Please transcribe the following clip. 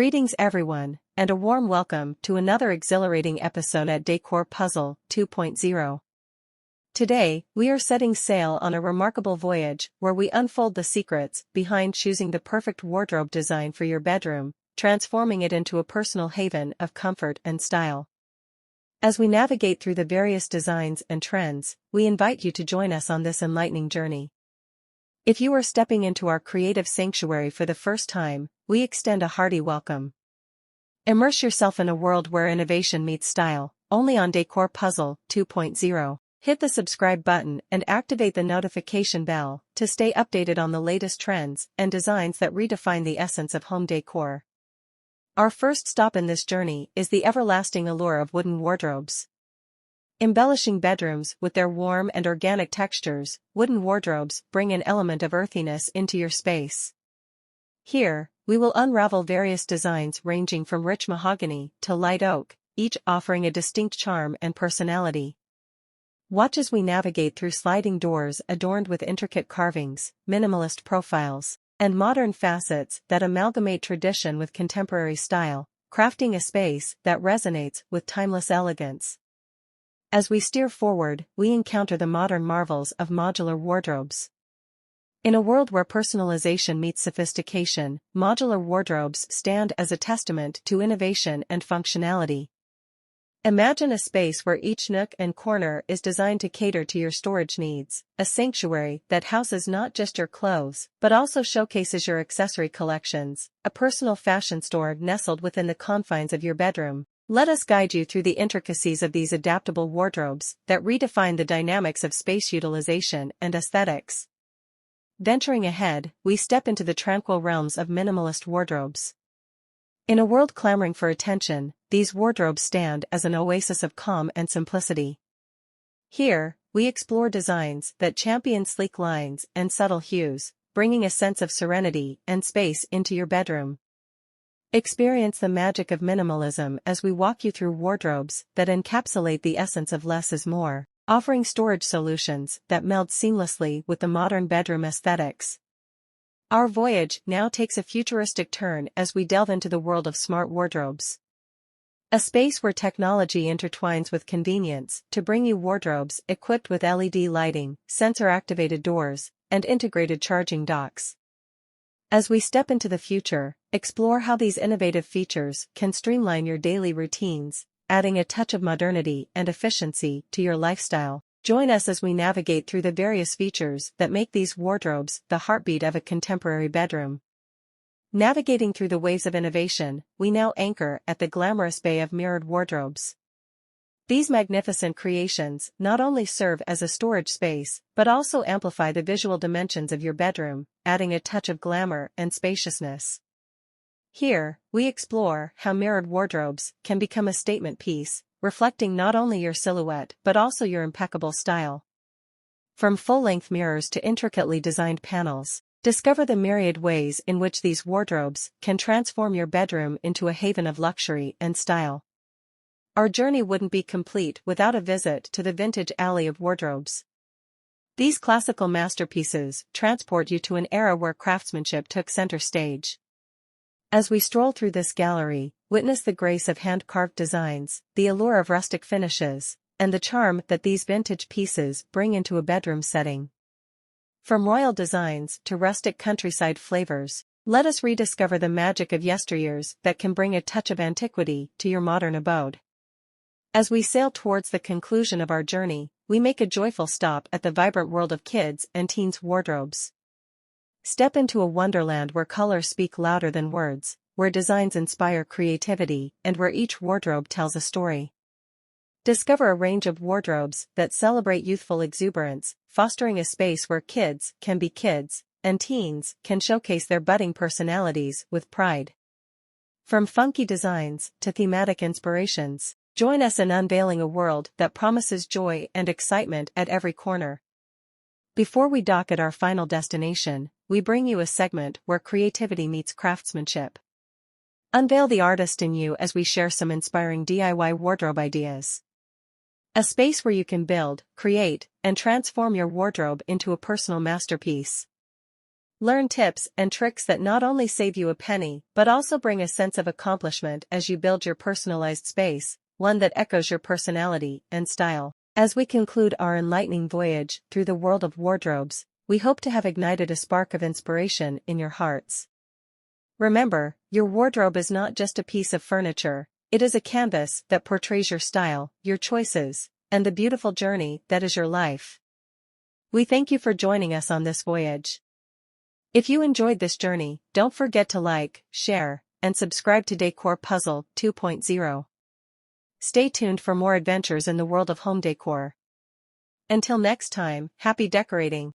Greetings everyone, and a warm welcome to another exhilarating episode at Decor Puzzle 2.0. Today, we are setting sail on a remarkable voyage where we unfold the secrets behind choosing the perfect wardrobe design for your bedroom, transforming it into a personal haven of comfort and style. As we navigate through the various designs and trends, we invite you to join us on this enlightening journey. If you are stepping into our creative sanctuary for the first time, we extend a hearty welcome. Immerse yourself in a world where innovation meets style, only on Decor Puzzle 2.0. Hit the subscribe button and activate the notification bell to stay updated on the latest trends and designs that redefine the essence of home decor. Our first stop in this journey is the everlasting allure of wooden wardrobes. Embellishing bedrooms with their warm and organic textures, wooden wardrobes bring an element of earthiness into your space. Here, we will unravel various designs ranging from rich mahogany to light oak, each offering a distinct charm and personality. Watch as we navigate through sliding doors adorned with intricate carvings, minimalist profiles, and modern facets that amalgamate tradition with contemporary style, crafting a space that resonates with timeless elegance. As we steer forward, we encounter the modern marvels of modular wardrobes. In a world where personalization meets sophistication, modular wardrobes stand as a testament to innovation and functionality. Imagine a space where each nook and corner is designed to cater to your storage needs, a sanctuary that houses not just your clothes, but also showcases your accessory collections, a personal fashion store nestled within the confines of your bedroom. Let us guide you through the intricacies of these adaptable wardrobes that redefine the dynamics of space utilization and aesthetics. Venturing ahead, we step into the tranquil realms of minimalist wardrobes. In a world clamoring for attention, these wardrobes stand as an oasis of calm and simplicity. Here, we explore designs that champion sleek lines and subtle hues, bringing a sense of serenity and space into your bedroom. Experience the magic of minimalism as we walk you through wardrobes that encapsulate the essence of less is more, offering storage solutions that meld seamlessly with the modern bedroom aesthetics. Our voyage now takes a futuristic turn as we delve into the world of smart wardrobes. A space where technology intertwines with convenience to bring you wardrobes equipped with LED lighting, sensor-activated doors, and integrated charging docks. As we step into the future, explore how these innovative features can streamline your daily routines, adding a touch of modernity and efficiency to your lifestyle. Join us as we navigate through the various features that make these wardrobes the heartbeat of a contemporary bedroom. Navigating through the waves of innovation, we now anchor at the glamorous bay of mirrored wardrobes. These magnificent creations not only serve as a storage space, but also amplify the visual dimensions of your bedroom, adding a touch of glamour and spaciousness. Here, we explore how mirrored wardrobes can become a statement piece, reflecting not only your silhouette but also your impeccable style. From full-length mirrors to intricately designed panels, discover the myriad ways in which these wardrobes can transform your bedroom into a haven of luxury and style. Our journey wouldn't be complete without a visit to the vintage alley of wardrobes. These classical masterpieces transport you to an era where craftsmanship took center stage. As we stroll through this gallery, witness the grace of hand-carved designs, the allure of rustic finishes, and the charm that these vintage pieces bring into a bedroom setting. From royal designs to rustic countryside flavors, let us rediscover the magic of yesteryears that can bring a touch of antiquity to your modern abode. As we sail towards the conclusion of our journey, we make a joyful stop at the vibrant world of kids and teens wardrobes. Step into a wonderland where colors speak louder than words, where designs inspire creativity, and where each wardrobe tells a story. Discover a range of wardrobes that celebrate youthful exuberance, fostering a space where kids can be kids, and teens can showcase their budding personalities with pride. From funky designs to thematic inspirations, join us in unveiling a world that promises joy and excitement at every corner. Before we dock at our final destination, we bring you a segment where creativity meets craftsmanship. Unveil the artist in you as we share some inspiring DIY wardrobe ideas. A space where you can build, create, and transform your wardrobe into a personal masterpiece. Learn tips and tricks that not only save you a penny but also bring a sense of accomplishment as you build your personalized space, one that echoes your personality and style. As we conclude our enlightening voyage through the world of wardrobes, we hope to have ignited a spark of inspiration in your hearts. Remember, your wardrobe is not just a piece of furniture, it is a canvas that portrays your style, your choices, and the beautiful journey that is your life. We thank you for joining us on this voyage. If you enjoyed this journey, don't forget to like, share, and subscribe to Decor Puzzle 2.0. Stay tuned for more adventures in the world of home decor. Until next time, happy decorating!